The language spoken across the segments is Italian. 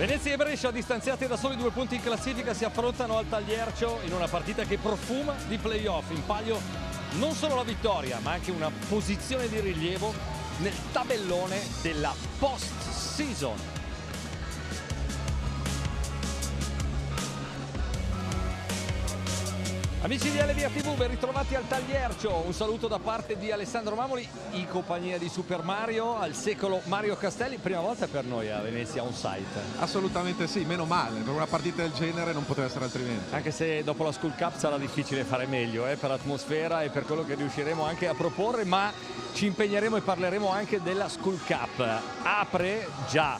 Venezia e Brescia, distanziati da soli 2 punti in classifica, si affrontano al Tagliercio in una partita che profuma di playoff. In palio non solo la vittoria, ma anche una posizione di rilievo nel tabellone della post-season. Amici di LVA TV, ben ritrovati al Tagliercio. Un saluto da parte di Alessandro Mamoli in compagnia di Super Mario, al secolo Mario Castelli. Prima volta per noi a Venezia on site. Assolutamente sì, meno male, per una partita del genere non poteva essere altrimenti. Anche se dopo la School Cup sarà difficile fare meglio per l'atmosfera e per quello che riusciremo anche a proporre, ma ci impegneremo e parleremo anche della School Cup. Ha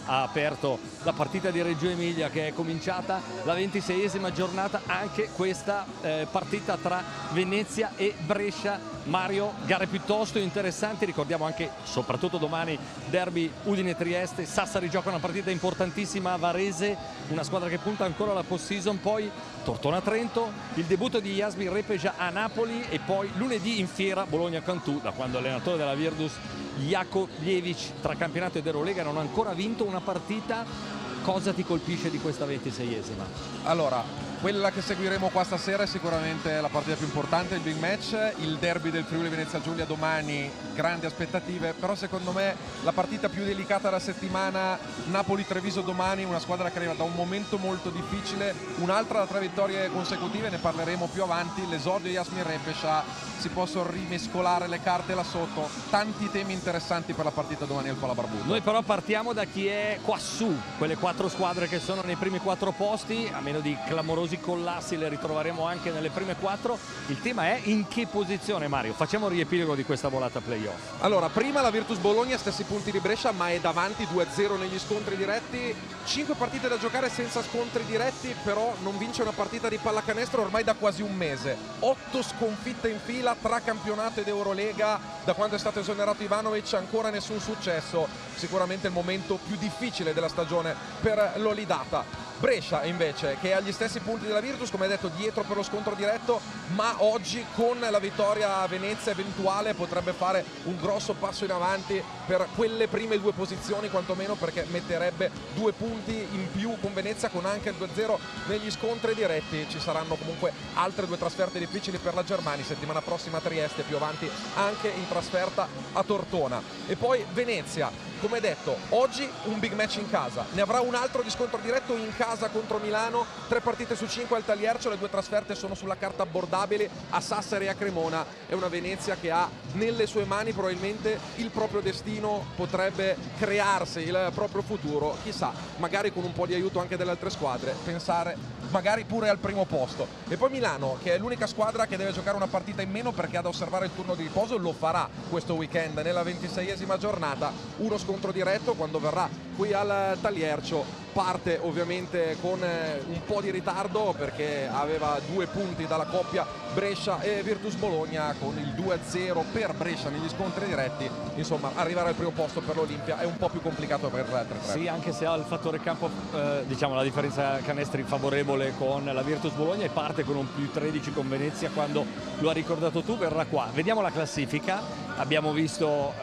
aperto la partita di Reggio Emilia, che è cominciata la 26esima giornata, anche questa partita tra Venezia e Brescia. Mario, gare piuttosto interessanti, ricordiamo anche soprattutto domani derby Udine-Trieste, Sassari gioca una partita importantissima a Varese, una squadra che punta ancora alla post-season, poi Tortona-Trento, il debutto di Jasmin Repeja a Napoli e poi lunedì in fiera Bologna-Cantù, da quando allenatore della Virtus Jakovljevic tra campionato ed Eurolega non ha ancora vinto una partita. Cosa ti colpisce di questa 26esima? Allora, quella che seguiremo qua stasera è sicuramente la partita più importante, il big match, il derby del Friuli Venezia Giulia domani, grandi aspettative, però secondo me la partita più delicata della settimana, Napoli-Treviso domani, una squadra che arriva da un momento molto difficile, un'altra da 3 vittorie consecutive, ne parleremo più avanti, l'esordio di Jasmin Repeja, si possono rimescolare le carte là sotto, tanti temi interessanti per la partita domani al Palabarbuto. Noi però partiamo da chi è quassù, quelle 4 squadre che sono nei primi 4 posti, a meno di clamorosi collassi le ritroveremo anche nelle prime 4. Il tema è in che posizione, Mario? Facciamo un riepilogo di questa volata playoff. Allora, prima la Virtus Bologna, stessi punti di Brescia, ma è davanti 2-0 negli scontri diretti, 5 partite da giocare senza scontri diretti, però non vince una partita di pallacanestro ormai da quasi un mese, 8 sconfitte in fila tra campionato ed Eurolega, da quando è stato esonerato Ivanovic ancora nessun successo, sicuramente il momento più difficile della stagione per l'Olidata. Brescia invece, che ha gli stessi punti della Virtus, come detto dietro per lo scontro diretto, ma oggi con la vittoria a Venezia eventuale potrebbe fare un grosso passo in avanti per quelle prime 2 posizioni quantomeno, perché metterebbe 2 punti in più con Venezia, con anche il 2-0 negli scontri diretti. Ci saranno comunque altre 2 trasferte difficili per la Germania, settimana prossima a Trieste, più avanti anche in trasferta a Tortona. E poi Venezia, come detto, oggi un big match in casa, ne avrà un altro di scontro diretto in casa contro Milano, 3 partite su 5 al Tagliercio, le 2 trasferte sono sulla carta abbordabili a Sassari e a Cremona. È una Venezia che ha nelle sue mani probabilmente il proprio destino, potrebbe crearsi il proprio futuro, chissà, magari con un po' di aiuto anche delle altre squadre, pensare magari pure al primo posto. E poi Milano, che è l'unica squadra che deve giocare una partita in meno perché ha da osservare il turno di riposo, lo farà questo weekend nella 26esima giornata, uno scontro diretto quando verrà qui al Tagliercio. Parte ovviamente con un po' di ritardo perché aveva 2 punti dalla coppia Brescia e Virtus Bologna, con il 2-0 per Brescia negli scontri diretti. Insomma, arrivare al primo posto per l'Olimpia è un po' più complicato per 3-3. Sì, anche se ha il fattore campo, diciamo la differenza canestri favorevole con la Virtus Bologna, e parte con un più 13 con Venezia, quando lo ha ricordato tu verrà qua. Vediamo la classifica, abbiamo visto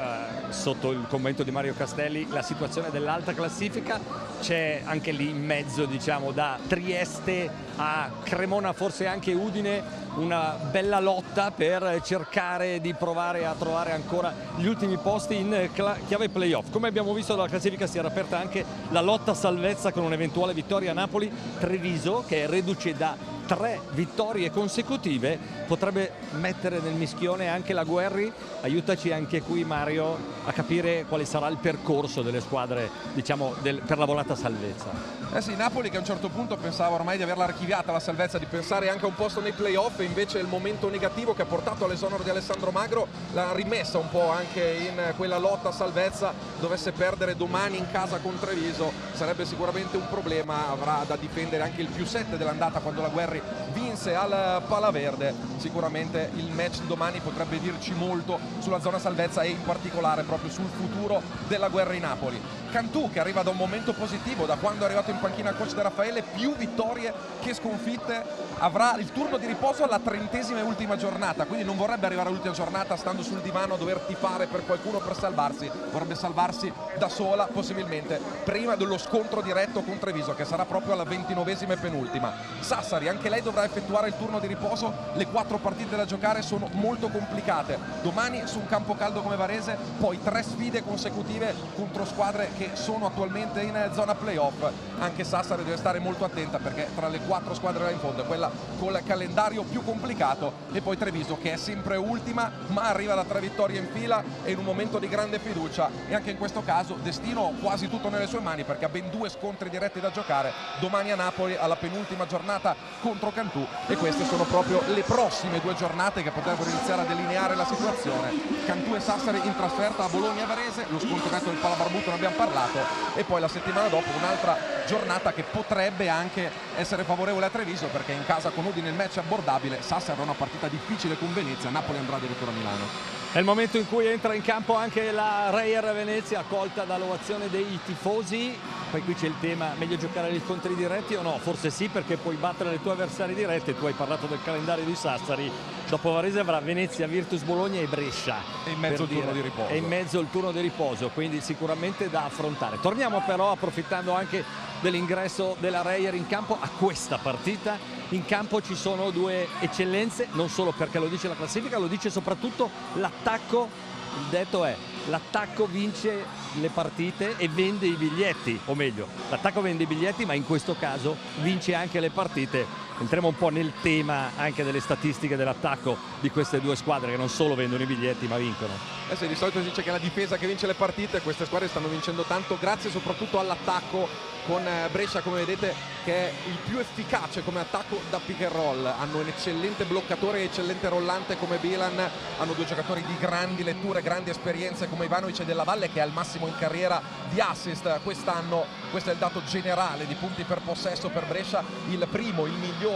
sotto il commento di Mario Castelli la situazione dell'alta classifica, c'è anche lì in mezzo, diciamo, da Trieste a Cremona, forse anche Udine, una bella lotta per cercare di provare a trovare ancora gli ultimi posti in chiave playoff. Come abbiamo visto dalla classifica si era aperta anche la lotta a salvezza con un'eventuale vittoria a Napoli. Treviso, che è reduce da 3 vittorie consecutive, potrebbe mettere nel mischione anche la Guerri. Aiutaci anche qui, Mario, a capire quale sarà il percorso delle squadre, diciamo, per la volata salvezza. Eh sì, Napoli che a un certo punto pensava ormai di averla archiviata la salvezza, di pensare anche a un posto nei playoff, e invece il momento negativo che ha portato all'esonero di Alessandro Magro l'ha rimessa un po' anche in quella lotta a salvezza. Dovesse perdere domani in casa con Treviso sarebbe sicuramente un problema, avrà da difendere anche il +7 dell'andata quando la Guerri vinse al Palaverde. Sicuramente il match di domani potrebbe dirci molto sulla zona salvezza e in particolare proprio sul futuro della Guerri Napoli. Cantù che arriva da un momento positivo, da quando è arrivato in panchina il coach De Raffaele, più vittorie che sconfitte, avrà il turno di riposo alla 30ª e ultima giornata, quindi non vorrebbe arrivare all'ultima giornata stando sul divano a dover tifare per qualcuno per salvarsi, vorrebbe salvarsi da sola possibilmente prima dello scontro diretto con Treviso che sarà proprio alla 29ª e penultima. Sassari, anche lei dovrà effettuare il turno di riposo, le 4 partite da giocare sono molto complicate, domani su un campo caldo come Varese, poi 3 sfide consecutive contro squadre che sono attualmente in zona playoff. Anche Sassari deve stare molto attenta perché tra le 4 squadre là in fondo è quella con il calendario più complicato, e poi Treviso che è sempre ultima ma arriva da 3 vittorie in fila e in un momento di grande fiducia, e anche in questo caso destino quasi tutto nelle sue mani perché ha ben 2 scontri diretti da giocare, domani a Napoli alla penultima giornata contro Cantù, e queste sono proprio le prossime 2 giornate che potrebbero iniziare a delineare la situazione. Cantù e Sassari in trasferta a Bologna e Varese, lo scontro diretto del Palabarbuto ne abbiamo parlato, e poi la settimana dopo un'altra giornata che potrebbe anche essere favorevole a Treviso perché in casa con Udine il match è abbordabile, Sassari avrà una partita difficile con Venezia, Napoli andrà addirittura a Milano. È il momento in cui entra in campo anche la Reyer Venezia, accolta dall'ovazione dei tifosi. Poi qui c'è il tema, meglio giocare gli scontri diretti o no? Forse sì, perché puoi battere le tue avversari dirette. Tu hai parlato del calendario di Sassari, dopo Varese avrà Venezia, Virtus Bologna e Brescia. E in mezzo il turno di riposo. E in mezzo il turno di riposo, quindi sicuramente da affrontare. Torniamo però, approfittando anche dell'ingresso della Reyer in campo, a questa partita. In campo ci sono 2 eccellenze, non solo perché lo dice la classifica, lo dice soprattutto l'attacco. Il detto è: l'attacco vince le partite e vende i biglietti, o meglio, l'attacco vende i biglietti, ma in questo caso vince anche le partite. Entriamo un po' nel tema anche delle statistiche dell'attacco di queste 2 squadre che non solo vendono i biglietti ma vincono. Sì, di solito si dice che è la difesa che vince le partite, queste squadre stanno vincendo tanto grazie soprattutto all'attacco, con Brescia come vedete che è il più efficace come attacco da pick and roll, hanno un eccellente bloccatore e eccellente rollante come Bilan, hanno 2 giocatori di grandi letture, grandi esperienze come Ivanovic e Della Valle che è al massimo in carriera di assist quest'anno. Questo è il dato generale di punti per possesso per Brescia, il primo, il migliore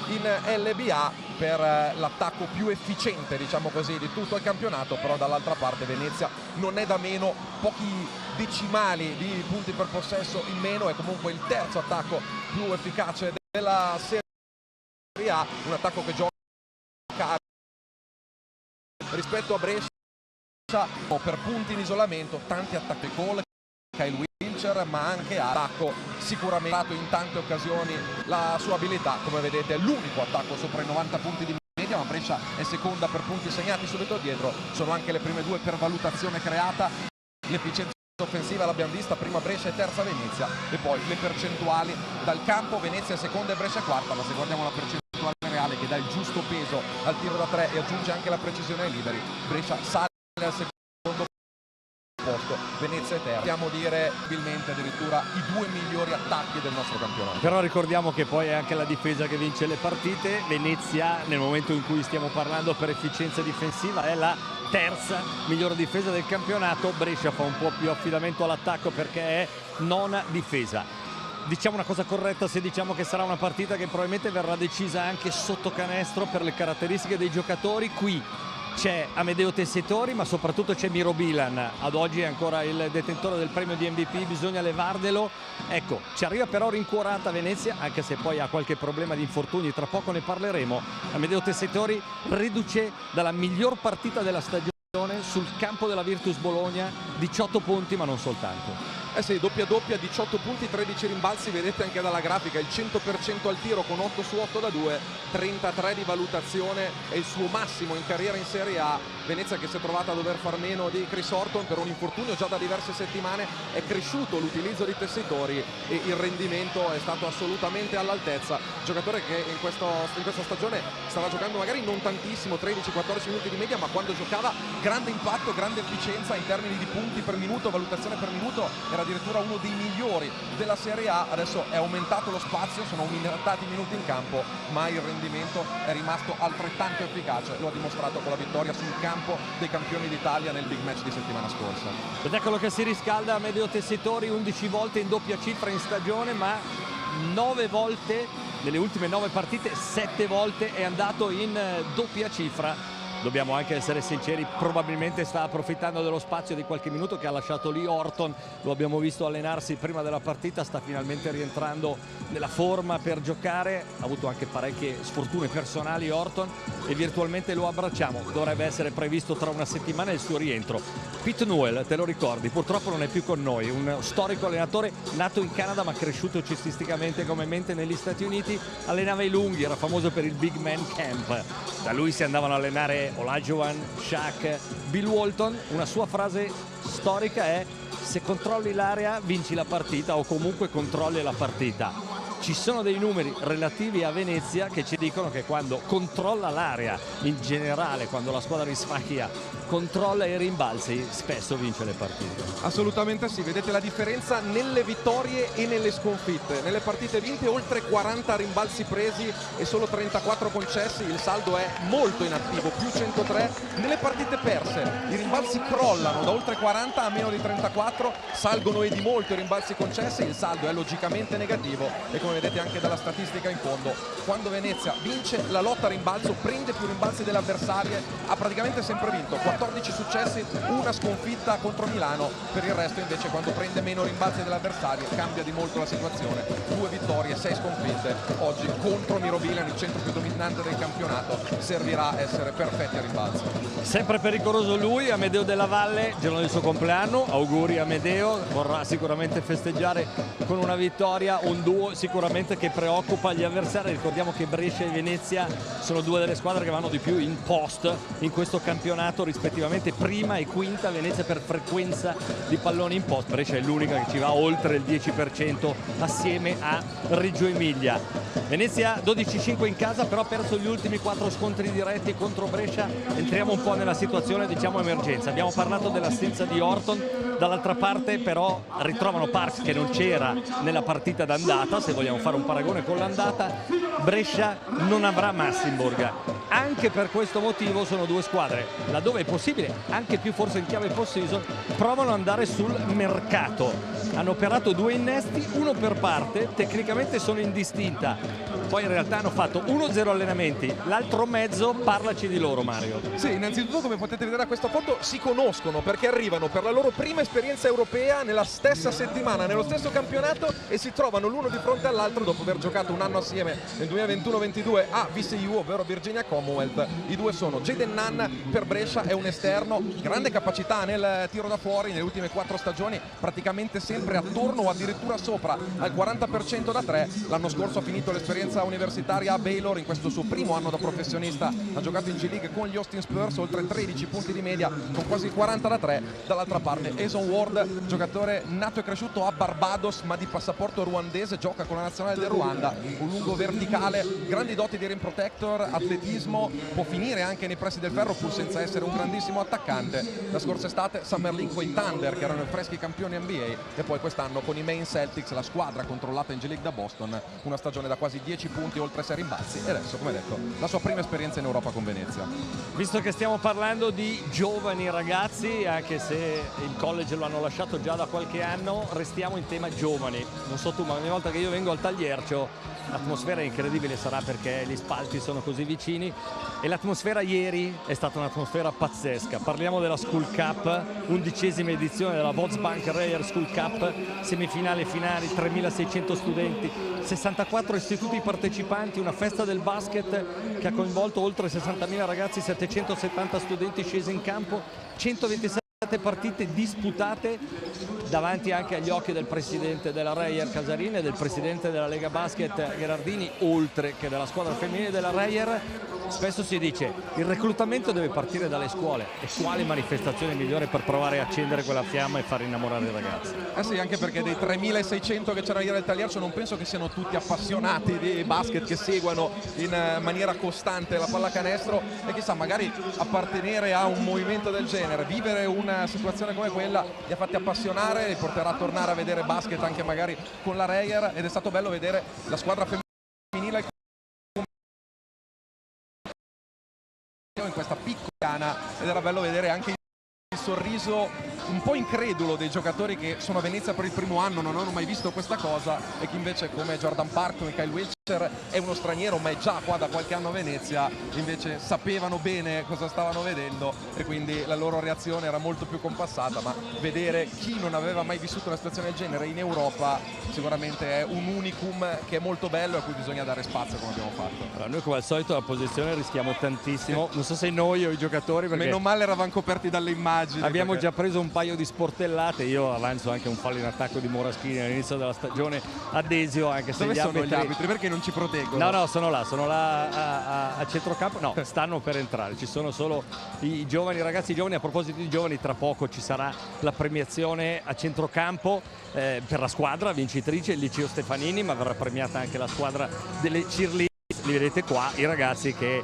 in LBA per l'attacco più efficiente diciamo così di tutto il campionato, però dall'altra parte Venezia non è da meno, pochi decimali di punti per possesso in meno, è comunque il terzo attacco più efficace della Serie A, un attacco che gioca rispetto a Brescia per punti in isolamento, tanti attacchi gol, Kyle Wilcher, ma anche attacco sicuramente in tante occasioni la sua abilità, come vedete è l'unico attacco sopra i 90 punti di media, ma Brescia è seconda per punti segnati subito dietro, sono anche le prime 2 per valutazione creata, l'efficienza offensiva l'abbiamo vista, prima Brescia e terza Venezia, e poi le percentuali dal campo, Venezia è seconda e Brescia è quarta, ma se guardiamo la percentuale reale che dà il giusto peso al tiro da 3 e aggiunge anche la precisione ai liberi, Brescia sale al secondo posto, Venezia è terza, possiamo dire probabilmente addirittura i 2 migliori attacchi del nostro campionato. Però ricordiamo che poi è anche la difesa che vince le partite. Venezia nel momento in cui stiamo parlando per efficienza difensiva è la terza migliore difesa del campionato, Brescia fa un po' più affidamento all'attacco perché è nona difesa. Diciamo una cosa corretta se diciamo che sarà una partita che probabilmente verrà decisa anche sotto canestro per le caratteristiche dei giocatori. Qui c'è Amedeo Tessitore ma soprattutto c'è Miro Bilan, ad oggi è ancora il detentore del premio di MVP, bisogna levardelo. Ecco, ci arriva però rincuorata Venezia, anche se poi ha qualche problema di infortuni, tra poco ne parleremo. Amedeo Tessitore reduce dalla miglior partita della stagione sul campo della Virtus Bologna, 18 punti ma non soltanto. Sì, doppia doppia, 18 punti, 13 rimbalzi, vedete anche dalla grafica, il 100% al tiro con 8 su 8 da 2, 33 di valutazione, è il suo massimo in carriera in Serie A. Venezia che si è trovata a dover far meno di Chris Horton per un infortunio già da diverse settimane, è cresciuto l'utilizzo di Tessitori e il rendimento è stato assolutamente all'altezza. Giocatore che in questa stagione stava giocando magari non tantissimo, 13-14 minuti di media, ma quando giocava grande impatto, grande efficienza in termini di punti per minuto, valutazione per minuto, era addirittura uno dei migliori della Serie A. Adesso è aumentato lo spazio, sono aumentati i minuti in campo, ma il rendimento è rimasto altrettanto efficace, lo ha dimostrato con la vittoria sul campo dei campioni d'Italia nel big match di settimana scorsa. Ed eccolo che si riscalda Amedeo Tessitori, 11 volte in doppia cifra in stagione, ma 9 volte nelle ultime 9 partite, 7 volte è andato in doppia cifra. dobbiamo anche essere sinceri, probabilmente sta approfittando dello spazio di qualche minuto che ha lasciato lì Orton. Lo abbiamo visto allenarsi prima della partita, sta finalmente rientrando nella forma per giocare, ha avuto anche parecchie sfortune personali Orton e virtualmente lo abbracciamo. Dovrebbe essere previsto tra una settimana il suo rientro. Pete Newell, te lo ricordi, purtroppo non è più con noi, un storico allenatore nato in Canada ma cresciuto cestisticamente come mente negli Stati Uniti, allenava i lunghi, era famoso per il Big Man Camp. Da lui si andavano a allenare Olajuwon, Shaq, Bill Walton. Una sua frase storica è: se controlli l'area vinci la partita, o comunque controlli la partita. Ci sono dei numeri relativi a Venezia che ci dicono che quando controlla l'area, in generale quando la squadra di Sfacchia controlla i rimbalzi, spesso vince le partite. Assolutamente sì, vedete la differenza nelle vittorie e nelle sconfitte. Nelle partite vinte oltre 40 rimbalzi presi e solo 34 concessi, il saldo è molto inattivo, più 103. Nelle partite perse i rimbalzi crollano da oltre 40 a meno di 34, salgono e di molto i rimbalzi concessi, il saldo è logicamente negativo e come vedete anche dalla statistica in fondo, quando Venezia vince la lotta a rimbalzo, prende più rimbalzi delle avversarie, ha praticamente sempre vinto, 14 successi, una sconfitta contro Milano. Per il resto invece quando prende meno rimbalzi dell'avversario cambia di molto la situazione, 2 vittorie, 6 sconfitte. Oggi contro Mirobilan, il centro più dominante del campionato, servirà a essere perfetti a rimbalzo. Sempre pericoloso lui, Amedeo Della Valle, giorno del suo compleanno, auguri Amedeo, vorrà sicuramente festeggiare con una vittoria, un duo sicuramente che preoccupa gli avversari. Ricordiamo che Brescia e Venezia sono due delle squadre che vanno di più in post in questo campionato, rispettivamente prima e quinta. Venezia per frequenza di palloni in post, Brescia è l'unica che ci va oltre il 10% assieme a Reggio Emilia. Venezia 12-5 in casa, però ha perso gli ultimi 4 scontri diretti contro Brescia. Entriamo un po' nella situazione, diciamo, emergenza. Abbiamo parlato dell'assenza di Orton, dall'altra parte però ritrovano Parks che non c'era nella partita d'andata, se vogliamo fare un paragone con l'andata. Brescia non avrà Massimburg, anche per questo motivo sono due squadre, laddove è possibile, anche più forse in chiave post-season, provano ad andare sul mercato. Hanno operato 2 innesti, uno per parte, tecnicamente sono indistinta, poi in realtà hanno fatto 1-0 allenamenti, l'altro mezzo, parlaci di loro Mario. Sì, innanzitutto come potete vedere a questa foto si conoscono perché arrivano per la loro prima esperienza europea nella stessa settimana, nello stesso campionato, e si trovano l'uno di fronte all'altro dopo aver giocato un anno assieme nel 2021-22 a VCU, ovvero Virginia Commonwealth. I due sono Jaden Nunn per Brescia, è un esterno, grande capacità nel tiro da fuori, nelle ultime 4 stagioni praticamente sempre attorno o addirittura sopra al 40% da 3. L'anno scorso ha finito l'esperienza universitaria a Baylor, in questo suo primo anno da professionista ha giocato in G League con gli Austin Spurs, oltre 13 punti di media con quasi il 40 da 3. Dall'altra parte Eson Ward, giocatore nato e cresciuto a Barbados ma di passaporto ruandese, gioca con la nazionale del Ruanda, un lungo verticale, grandi doti di rim protector, atletismo, può finire anche nei pressi del ferro pur senza essere un grandissimo attaccante. La scorsa estate Summer League con i Thunder che erano i freschi campioni NBA e poi quest'anno con i Maine Celtics, la squadra controllata in G League da Boston, una stagione da quasi 10 punti oltre 6 rimbalzi e adesso come detto la sua prima esperienza in Europa con Venezia. Visto che stiamo parlando di giovani ragazzi, anche se il college lo hanno lasciato già da qualche anno, restiamo in tema giovani. Non so tu, ma ogni volta che io vengo al Tagliercio l'atmosfera è incredibile, sarà perché gli spalti sono così vicini, e l'atmosfera ieri è stata un'atmosfera pazzesca. Parliamo della School Cup, 11ª edizione della Volksbank Reyer School Cup, semifinale e finali, 3.600 studenti, 64 istituti partecipanti, una festa del basket che ha coinvolto oltre 60.000 ragazzi, 770 studenti scesi in campo, 127 partite disputate davanti anche agli occhi del presidente della Reyer Casarini e del presidente della Lega Basket Gherardini, oltre che della squadra femminile della Reyer. Spesso si dice il reclutamento deve partire dalle scuole, e quale manifestazione migliore per provare a accendere quella fiamma e far innamorare i ragazzi. Eh sì, anche perché dei 3.600 che c'erano ieri al Tagliercio non penso che siano tutti appassionati di basket, che seguano in maniera costante la pallacanestro, e chissà, magari appartenere a un movimento del genere, vivere una situazione come quella li ha fatti appassionare, li porterà a tornare a vedere basket anche magari con la Reyer, ed è stato bello vedere la squadra femminile in questa piccola, ed era bello vedere anche il sorriso un po' incredulo dei giocatori che sono a Venezia per il primo anno, non hanno mai visto questa cosa, e che invece come Jordan Park, Michael Wilson è uno straniero ma è già qua da qualche anno a Venezia, invece sapevano bene cosa stavano vedendo e quindi la loro reazione era molto più compassata, ma vedere chi non aveva mai vissuto una situazione del genere in Europa sicuramente è un unicum che è molto bello e a cui bisogna dare spazio come abbiamo fatto. Allora, noi come al solito la posizione rischiamo tantissimo, non so se noi o i giocatori, perché meno male eravamo coperti dalle immagini. abbiamo già preso un paio di sportellate. Io avanzo anche un fallo in attacco di Moraschini all'inizio della stagione a Desio, anche se Dove gli sono arbitri... gli arbitri? Perché non ci proteggono? No, sono là a centrocampo, no, stanno per entrare, ci sono solo i giovani, i ragazzi giovani. A proposito di giovani, tra poco ci sarà la premiazione a centrocampo per la squadra vincitrice, il Liceo Stefanini, ma verrà premiata anche la squadra delle cheerleaders. Li vedete qua, i ragazzi che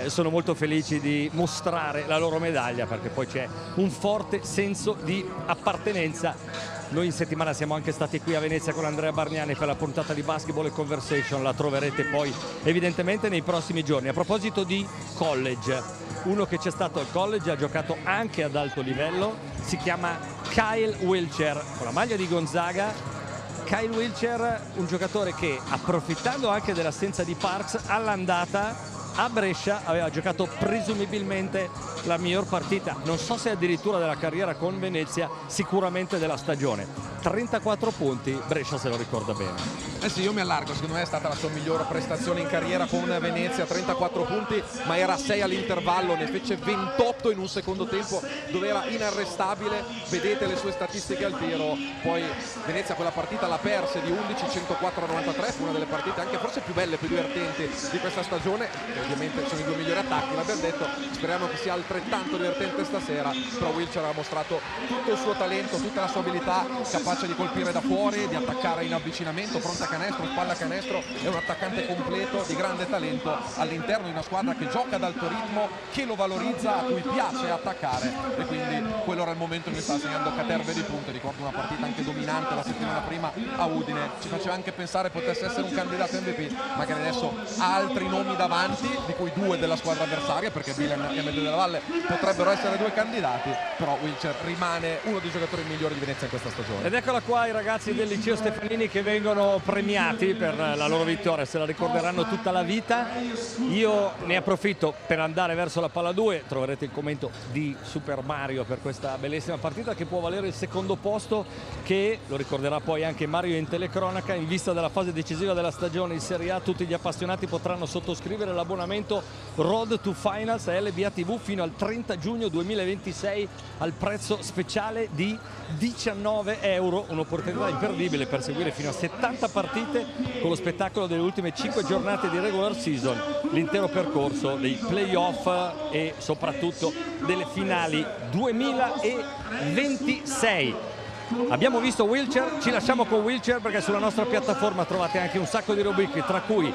sono molto felici di mostrare la loro medaglia, perché poi c'è un forte senso di appartenenza. Noi in settimana siamo anche stati qui a Venezia con Andrea Bargnani per la puntata di Basketball e Conversation, la troverete poi evidentemente nei prossimi giorni. A proposito di college, uno che c'è stato al college, ha giocato anche ad alto livello, si chiama Kyle Wilcher, con la maglia di Gonzaga. Kyle Wilcher, un giocatore che, approfittando anche dell'assenza di Parks, all'andata a Brescia aveva giocato presumibilmente la miglior partita, non so se addirittura della carriera con Venezia, sicuramente della stagione. 34 punti, Brescia se lo ricorda bene. Eh sì, io mi allargo, secondo me è stata la sua miglior prestazione in carriera con Venezia, 34 punti, ma era 6 all'intervallo, ne fece 28 in un secondo tempo dove era inarrestabile. Vedete le sue statistiche al tiro, poi Venezia quella partita la perse di 11, 104-93, fu una delle partite anche forse più belle, più divertenti di questa stagione. Ovviamente sono i due migliori attacchi, l'abbiamo detto, speriamo che sia altrettanto divertente stasera, però Wilcher ha mostrato tutto il suo talento, tutta la sua abilità, capace di colpire da fuori, di attaccare in avvicinamento, pronta canestro, spalla canestro, è un attaccante completo di grande talento all'interno di una squadra che gioca ad alto ritmo, che lo valorizza, a cui piace attaccare, e quindi quello era il momento in cui sta segnando caterve di punti. Ricordo una partita anche dominante la settimana prima a Udine, ci faceva anche pensare potesse essere un candidato MVP, magari adesso ha altri nomi davanti, di cui due della squadra avversaria, perché Bilan e Medel della Valle potrebbero essere due candidati, però Wilcher rimane uno dei giocatori migliori di Venezia in questa stagione. Ed eccola qua i ragazzi del Liceo Stefanini che vengono premiati per la loro vittoria, se la ricorderanno tutta la vita. Io ne approfitto per andare verso la palla 2, troverete il commento di Super Mario per questa bellissima partita che può valere il secondo posto, che lo ricorderà poi anche Mario in telecronaca. In vista della fase decisiva della stagione in Serie A, tutti gli appassionati potranno sottoscrivere l'abbonamento Road to Finals a LBA TV fino al 30 giugno 2026 al prezzo speciale di 19 euro, un'opportunità imperdibile per seguire fino a 70 partite con lo spettacolo delle ultime 5 giornate di regular season, l'intero percorso dei playoff e soprattutto delle finali 2026. Abbiamo visto Wilcher, ci lasciamo con Wilcher perché sulla nostra piattaforma trovate anche un sacco di rubriche, tra cui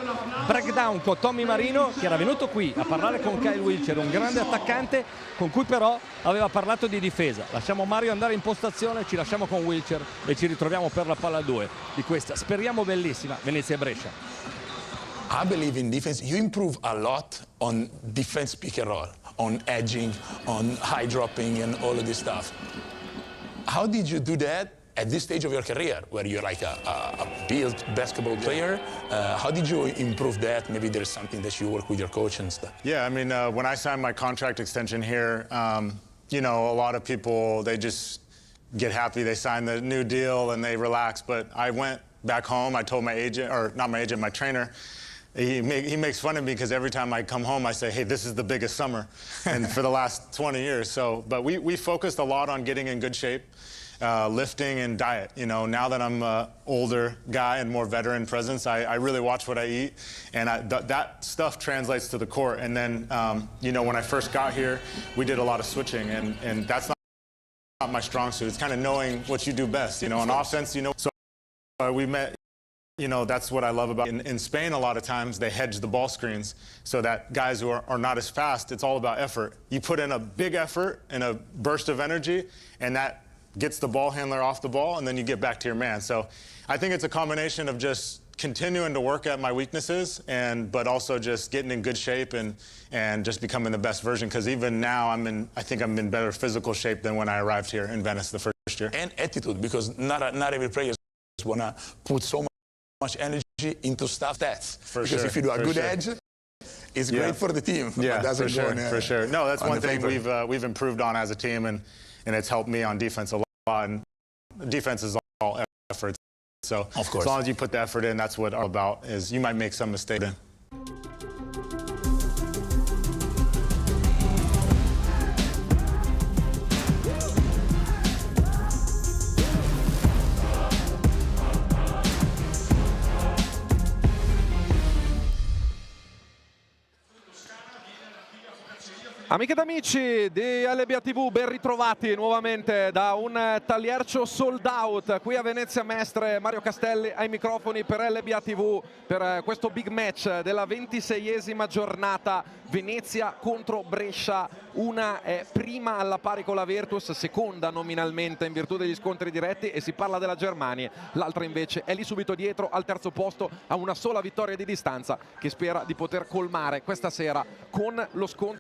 Breakdown con Tommy Marino, che era venuto qui a parlare con Kyle Wilcher, un grande attaccante con cui però aveva parlato di difesa. Lasciamo Mario andare in postazione, ci lasciamo con Wilcher e ci ritroviamo per la palla 2 di questa, speriamo bellissima, Venezia-Brescia. I believe in defense. You improve a lot on defense pick and roll, on edging, on high dropping and all of this stuff. How did you do that at this stage of your career, where you're like a built basketball player? How did you improve that? Maybe there's something that you work with your coach and stuff. Yeah, I mean, when I signed my contract extension here, you know, a lot of people, they just get happy, they sign the new deal and they relax. But I went back home, I told my agent, or not my agent, my trainer, he makes fun of me because every time I come home, I say, hey, this is the biggest summer and for the last 20 years. So, but we focused a lot on getting in good shape, lifting and diet. You know, now that I'm an older guy and more veteran presence, I really watch what I eat, and that stuff translates to the court. And then, you know, when I first got here, we did a lot of switching, and that's not my strong suit. It's kind of knowing what you do best. You know, on offense, you know, so we met. You know, that's what I love about in Spain. A lot of times they hedge the ball screens so that guys who are not as fast, it's all about effort. You put in a big effort and a burst of energy, and that gets the ball handler off the ball, and then you get back to your man. So I think it's a combination of just continuing to work at my weaknesses, but also just getting in good shape and just becoming the best version. Because even now, I think I'm in better physical shape than when I arrived here in Venice the first year. And attitude, because not every player want to put so much energy into stuff stats. For Because sure, if you do a for good sure. edge, it's Yeah. great for the team. Yeah, but doesn't for sure, go in, for sure. No, that's on one the thing paper. we've improved on as a team, and it's helped me on defense a lot. And defense is all effort. So Of course. as long as you put the effort in, that's what all about is. You might make some mistakes. Amiche ed amici di LBA TV, ben ritrovati nuovamente da un Taliercio sold out qui a Venezia Mestre. Mario Castelli ai microfoni per LBA TV per questo big match della 26esima giornata, Venezia contro Brescia. Una è prima alla pari con la Virtus, seconda nominalmente in virtù degli scontri diretti, e si parla della Germania. L'altra invece è lì subito dietro al terzo posto, a una sola vittoria di distanza, che spera di poter colmare questa sera con lo scontro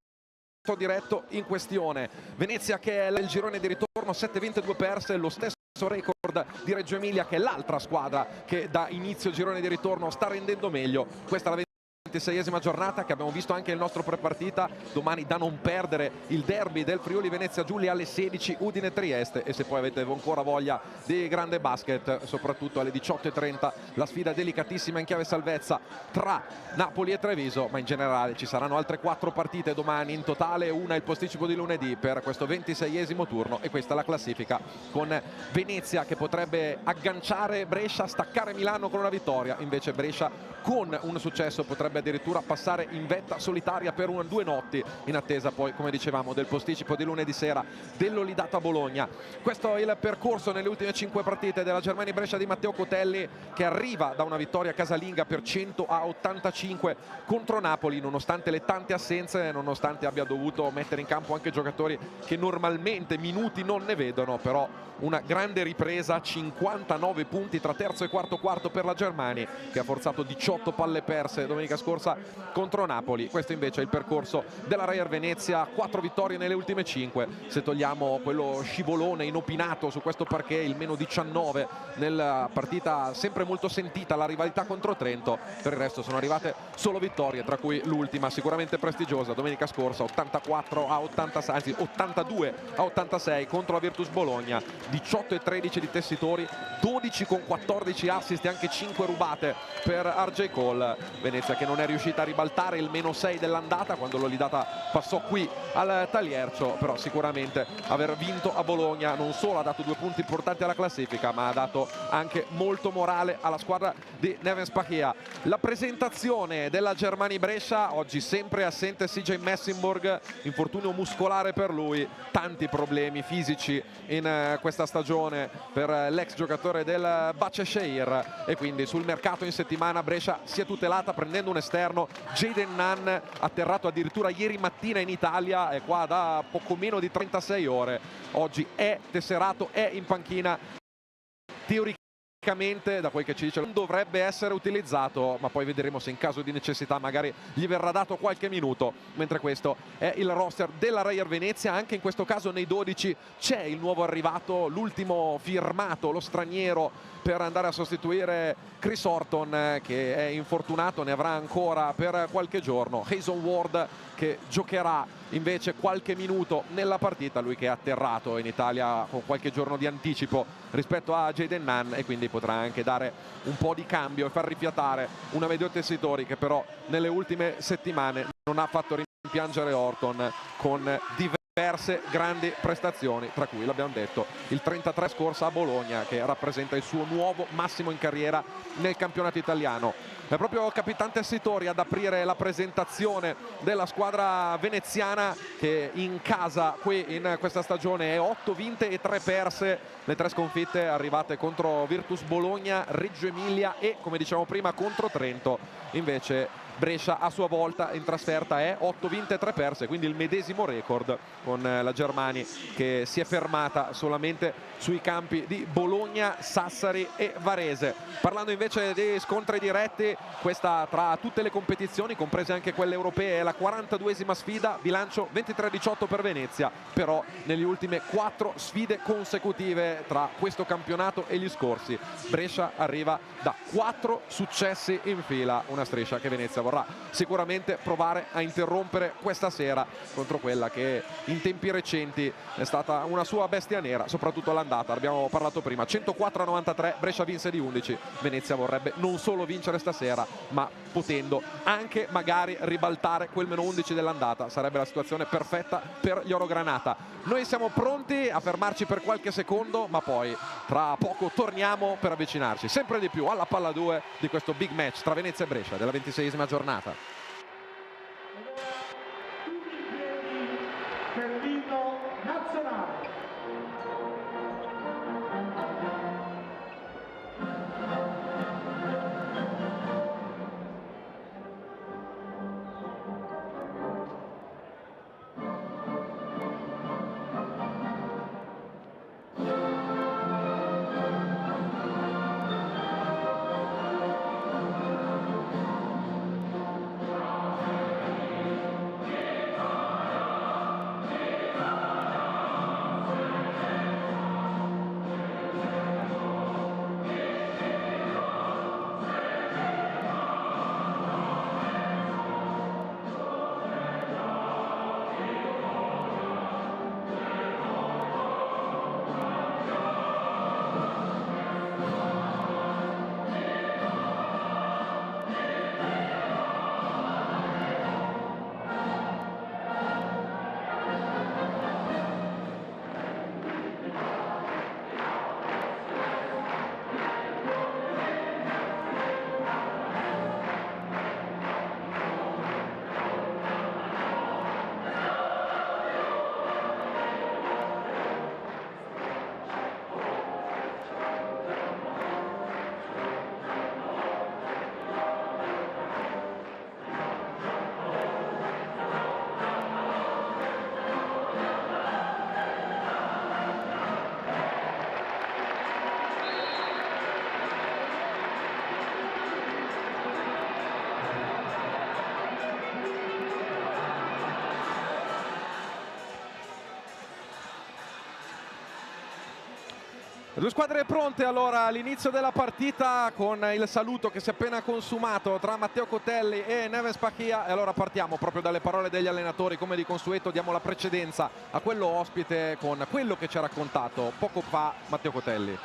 diretto in questione. Venezia che è il girone di ritorno, 7 vinte 2 perse, lo stesso record di Reggio Emilia, che è l'altra squadra che da inizio girone di ritorno sta rendendo meglio. Questa è la 26esima giornata, che abbiamo visto anche nel nostro prepartita. Domani da non perdere il derby del Friuli Venezia Giulia alle 16, Udine Trieste, e se poi avete ancora voglia di grande basket, soprattutto alle 18:30 la sfida delicatissima in chiave salvezza tra Napoli e Treviso. Ma in generale ci saranno altre 4 partite domani in totale, una il posticipo di lunedì per questo 26esimo turno, e questa è la classifica, con Venezia che potrebbe agganciare Brescia, staccare Milano con una vittoria. Invece Brescia con un successo potrebbe addirittura passare in vetta solitaria per 2 notti, in attesa poi, come dicevamo, del posticipo di lunedì sera dell'Olidata Bologna. Questo è il percorso nelle ultime 5 partite della Germania Brescia di Matteo Cotelli, che arriva da una vittoria casalinga per 100-85 contro Napoli, nonostante le tante assenze, nonostante abbia dovuto mettere in campo anche giocatori che normalmente minuti non ne vedono. Però una grande ripresa, 59 punti tra terzo e quarto per la Germania, che ha forzato 18 palle perse domenica scorsa contro Napoli. Questo invece è il percorso della Reyer Venezia, 4 vittorie nelle ultime 5, se togliamo quello scivolone inopinato su questo parquet, il meno 19 nella partita sempre molto sentita, la rivalità contro Trento. Per il resto sono arrivate solo vittorie, tra cui l'ultima sicuramente prestigiosa domenica scorsa, 84-86, anzi 82-86 contro la Virtus Bologna. 18-13 di tessitori, 12 con 14 assist e anche 5 rubate per RJ Cole. Venezia che non è riuscita a ribaltare il meno 6 dell'andata quando l'Olidata passò qui al Taliercio, però sicuramente aver vinto a Bologna non solo ha dato 2 punti importanti alla classifica, ma ha dato anche molto morale alla squadra di Neven Pachia. La presentazione della Germania Brescia, oggi sempre assente CJ Messenburg, infortunio muscolare per lui, tanti problemi fisici in questa stagione per l'ex giocatore del Başakşehir, e quindi sul mercato in settimana Brescia si è tutelata prendendo un esterno, Jayden Nunn, atterrato addirittura ieri mattina in Italia, è qua da poco meno di 36 ore, oggi è tesserato, è in panchina. Teoricamente, da quel che ci dice, non dovrebbe essere utilizzato, ma poi vedremo se in caso di necessità magari gli verrà dato qualche minuto. Mentre questo è il roster della Reyer Venezia. Anche in questo caso nei 12 c'è il nuovo arrivato, l'ultimo firmato, lo straniero, per andare a sostituire Chris Horton, che è infortunato, ne avrà ancora per qualche giorno. Hazel Ward, che giocherà invece qualche minuto nella partita, lui che è atterrato in Italia con qualche giorno di anticipo rispetto a Jayden Nunn, e quindi potrà anche dare un po' di cambio e far rifiatare una Medeo Tessitori che però nelle ultime settimane non ha fatto rimpiangere Horton con diverse grandi prestazioni, tra cui, l'abbiamo detto, il 33 scorsa a Bologna, che rappresenta il suo nuovo massimo in carriera nel campionato italiano. È proprio Capitan Tessitori ad aprire la presentazione della squadra veneziana, che in casa qui in questa stagione è 8 vinte e 3 perse, le 3 sconfitte arrivate contro Virtus Bologna, Reggio Emilia e, come dicevamo prima, contro Trento. Invece Brescia a sua volta in trasferta è 8 vinte e 3 perse, quindi il medesimo record, con la Germani che si è fermata solamente sui campi di Bologna, Sassari e Varese. Parlando invece di scontri diretti, questa tra tutte le competizioni, comprese anche quelle europee, è la 42esima sfida, bilancio 23-18 per Venezia, però nelle ultime 4 sfide consecutive tra questo campionato e gli scorsi Brescia arriva da 4 successi in fila, una striscia che Venezia vorrà sicuramente provare a interrompere questa sera contro quella che in tempi recenti è stata una sua bestia nera, soprattutto all'andata. Abbiamo parlato prima, 104-93, Brescia vinse di 11. Venezia vorrebbe non solo vincere stasera, ma potendo anche magari ribaltare quel meno 11 dell'andata, sarebbe la situazione perfetta per gli orogranata. Noi siamo pronti a fermarci per qualche secondo, ma poi tra poco torniamo per avvicinarci sempre di più alla palla 2 di questo big match tra Venezia e Brescia della 26esima giornata. Per l'inno nazionale. Le due squadre pronte allora all'inizio della partita con il saluto che si è appena consumato tra Matteo Cotelli e Neven Spachia, e allora partiamo proprio dalle parole degli allenatori. Come di consueto diamo la precedenza a quello ospite con quello che ci ha raccontato poco fa Matteo Cotelli.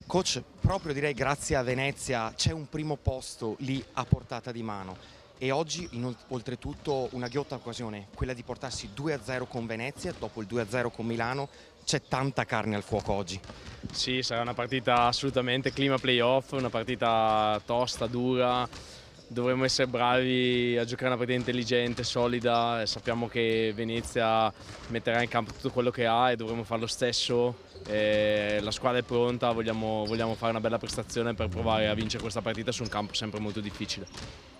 Coach, proprio direi grazie a Venezia c'è un primo posto lì a portata di mano. E oggi oltretutto una ghiotta occasione, quella di portarsi 2-0 con Venezia, dopo il 2-0 con Milano. C'è tanta carne al fuoco oggi. Sì, sarà una partita assolutamente clima playoff, una partita tosta, dura. Dovremmo essere bravi a giocare una partita intelligente, solida. Sappiamo che Venezia metterà in campo tutto quello che ha e dovremo fare lo stesso. La squadra è pronta, vogliamo fare una bella prestazione per provare a vincere questa partita su un campo sempre molto difficile.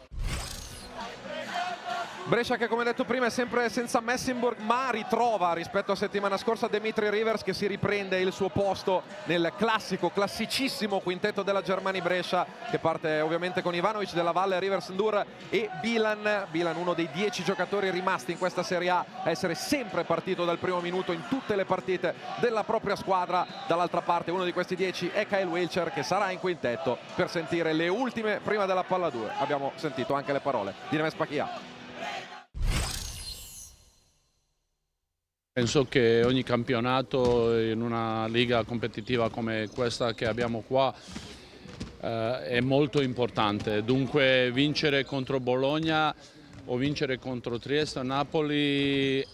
Brescia che, come detto prima, è sempre senza Messenburg, ma ritrova rispetto a settimana scorsa Dimitri Rivers, che si riprende il suo posto nel classicissimo quintetto della Germani Brescia, che parte ovviamente con Ivanovic della Valle, Rivers Ndur e Bilan, uno dei 10 giocatori rimasti in questa Serie A a essere sempre partito dal primo minuto in tutte le partite della propria squadra. Dall'altra parte uno di questi 10 è Kyle Wilcher, che sarà in quintetto per sentire le ultime prima della palla 2. Abbiamo sentito anche le parole di Neven Spachia. Penso che ogni campionato in una liga competitiva come questa che abbiamo qua è molto importante. Dunque vincere contro Bologna o vincere contro Trieste o Napoli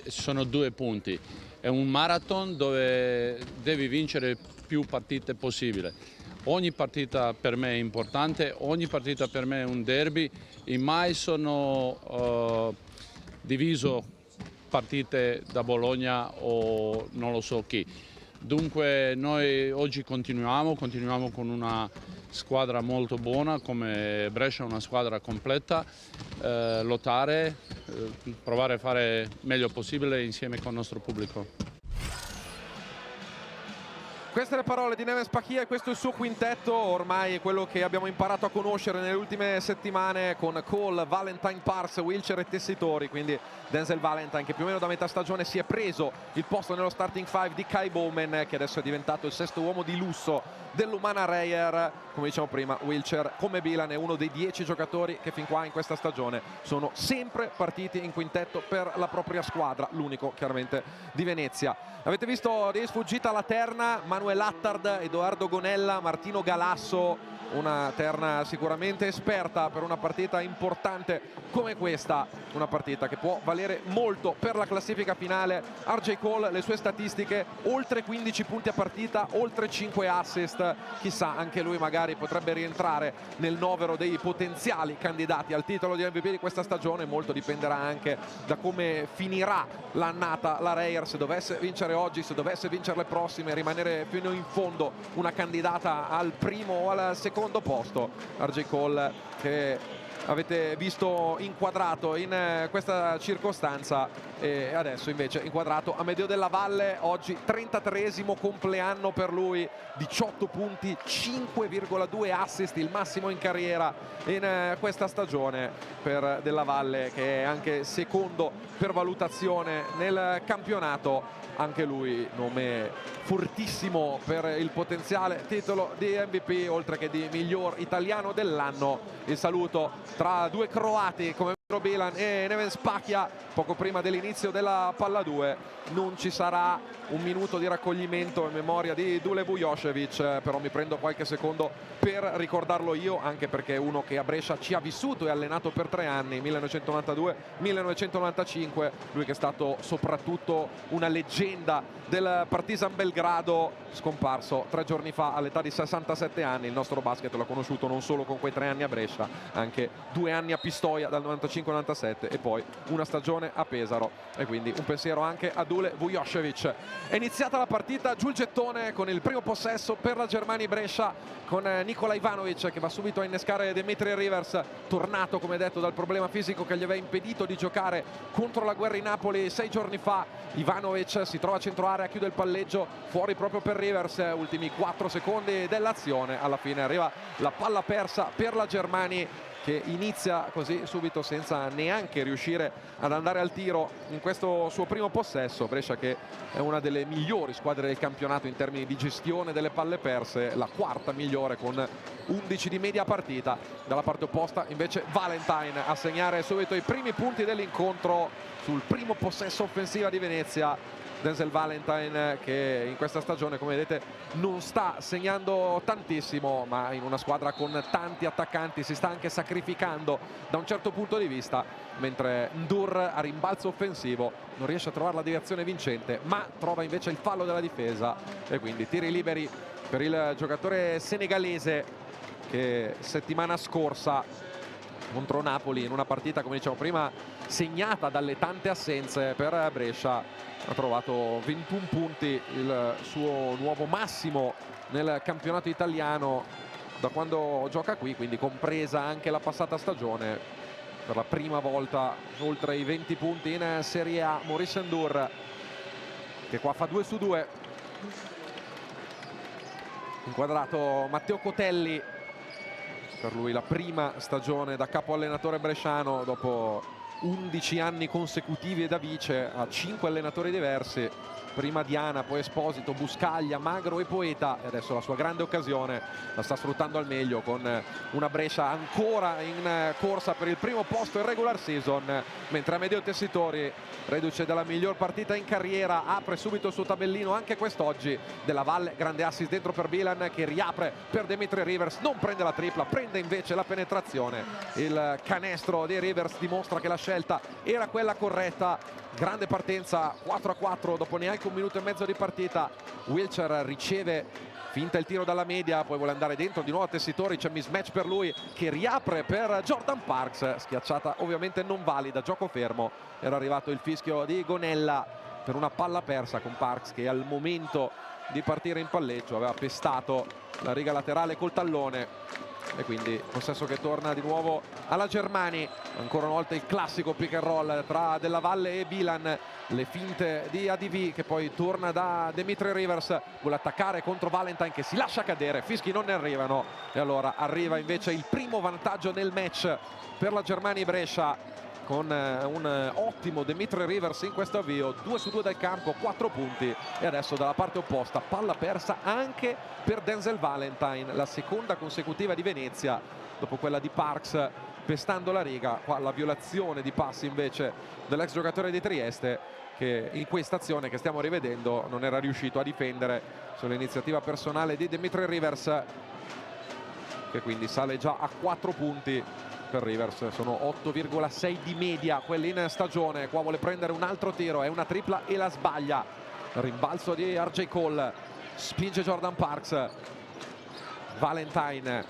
sono 2 punti. È un marathon dove devi vincere più partite possibile. Ogni partita per me è importante, ogni partita per me è un derby e mai sono diviso partite da Bologna o non lo so chi. Dunque noi oggi continuiamo con una squadra molto buona come Brescia, una squadra completa, lottare, provare a fare il meglio possibile insieme con il nostro pubblico. Queste le parole di Neven Spakia e questo è il suo quintetto, ormai quello che abbiamo imparato a conoscere nelle ultime settimane con Cole, Valentine, Parks, Wilcher e Tessitori, quindi Denzel Valentine che più o meno da metà stagione si è preso il posto nello starting five di Kai Bowman, che adesso è diventato il sesto uomo di lusso dell'Umana Reyer. Come diciamo prima, Wilcher come Bilan è uno dei 10 giocatori che fin qua in questa stagione sono sempre partiti in quintetto per la propria squadra, l'unico chiaramente di Venezia. Avete visto di sfuggita la terna, Manuel Attard, Edoardo Gonella, Martino Galasso, una terna sicuramente esperta per una partita importante come questa, una partita che può valere molto per la classifica finale. RJ Cole, le sue statistiche, oltre 15 punti a partita, oltre 5 assist, chissà, anche lui magari potrebbe rientrare nel novero dei potenziali candidati al titolo di MVP di questa stagione. Molto dipenderà anche da come finirà l'annata la Reyer, se dovesse vincere oggi, se dovesse vincere le prossime, rimanere fino in fondo una candidata al primo o al secondo posto. RJ Cole che avete visto inquadrato in questa circostanza e adesso invece inquadrato a Amedeo Della Valle, oggi 33esimo compleanno per lui, 18 punti, 5,2 assist, il massimo in carriera in questa stagione per Della Valle, che è anche secondo per valutazione nel campionato. Anche lui nome fortissimo per il potenziale titolo di MVP, oltre che di miglior italiano dell'anno. Il saluto tra due croati come Bilan e Neven Spakia poco prima dell'inizio della palla 2. Non ci sarà un minuto di raccoglimento in memoria di Dule Vujošević, però mi prendo qualche secondo per ricordarlo io, anche perché è uno che a Brescia ci ha vissuto e allenato per 3 anni, 1992-1995, lui che è stato soprattutto una leggenda del Partizan Belgrado, scomparso 3 giorni fa all'età di 67 anni. Il nostro basket l'ha conosciuto non solo con quei 3 anni a Brescia, anche 2 anni a Pistoia dal 95-97 e poi una stagione a Pesaro, e quindi un pensiero anche a Dule Vujošević. È iniziata la partita, giù il gettone con il primo possesso per la Germania Brescia, con Nikola Ivanovic che va subito a innescare Demetri Rivers, tornato come detto dal problema fisico che gli aveva impedito di giocare contro la Guerra in Napoli 6 giorni fa. Ivanovic si trova a centro area, chiude il palleggio fuori proprio per Rivers, ultimi 4 secondi dell'azione, alla fine arriva la palla persa per la Germania, che inizia così subito senza neanche riuscire ad andare al tiro in questo suo primo possesso. Brescia che è una delle migliori squadre del campionato in termini di gestione delle palle perse, la quarta migliore con 11 di media partita. Dalla parte opposta invece Valentine a segnare subito i primi punti dell'incontro sul primo possesso offensiva di Venezia. Denzel Valentine che in questa stagione, come vedete, non sta segnando tantissimo, ma in una squadra con tanti attaccanti si sta anche sacrificando da un certo punto di vista, mentre Ndur a rimbalzo offensivo non riesce a trovare la direzione vincente, ma trova invece il fallo della difesa e quindi tiri liberi per il giocatore senegalese che settimana scorsa contro Napoli, in una partita come diciamo prima segnata dalle tante assenze per Brescia, ha trovato 21 punti, il suo nuovo massimo nel campionato italiano da quando gioca qui, quindi compresa anche la passata stagione. Per la prima volta oltre i 20 punti in Serie A Maurice Ndur, che qua fa 2 su 2. Inquadrato Matteo Cotelli, per lui la prima stagione da capo allenatore bresciano dopo 11 anni consecutivi da vice a 5 allenatori diversi, prima Diana, poi Esposito, Buscaglia, Magro e Poeta, e adesso la sua grande occasione la sta sfruttando al meglio con una Brescia ancora in corsa per il primo posto in regular season, mentre Amedeo Tessitori, reduce dalla miglior partita in carriera, apre subito il suo tabellino anche quest'oggi. Della Valle, grande assist dentro per Bilan che riapre per Demetri Rivers, non prende la tripla, prende invece la penetrazione. Il canestro di Rivers dimostra che la scelta era quella corretta. Grande partenza, 4-4 dopo neanche 1 minuto e mezzo di partita. Wilcher riceve, finta il tiro dalla media, poi vuole andare dentro di nuovo a Tessitori, c'è mismatch per lui che riapre per Jordan Parks, schiacciata ovviamente non valida, gioco fermo. Era arrivato il fischio di Gonella per una palla persa con Parks che al momento di partire in palleggio aveva pestato la riga laterale col tallone, e quindi possesso che torna di nuovo alla Germani. Ancora una volta il classico pick and roll tra Della Valle e Bilan, le finte di ADV che poi torna da Dimitri Rivers, vuole attaccare contro Valentine che si lascia cadere, fischi non ne arrivano, e allora arriva invece il primo vantaggio nel match per la Germani Brescia con un ottimo Dimitri Rivers in questo avvio, 2 su 2 dal campo, 4 punti. E adesso dalla parte opposta palla persa anche per Denzel Valentine, la seconda consecutiva di Venezia dopo quella di Parks pestando la riga. Qua la violazione di passi invece dell'ex giocatore di Trieste, che in questa azione che stiamo rivedendo non era riuscito a difendere sull'iniziativa personale di Dimitri Rivers, che quindi sale già a 4 punti per Rivers. Sono 8,6 di media quelli in stagione. Qua vuole prendere un altro tiro, è una tripla e la sbaglia. Rimbalzo di RJ Cole, spinge Jordan Parks, Valentine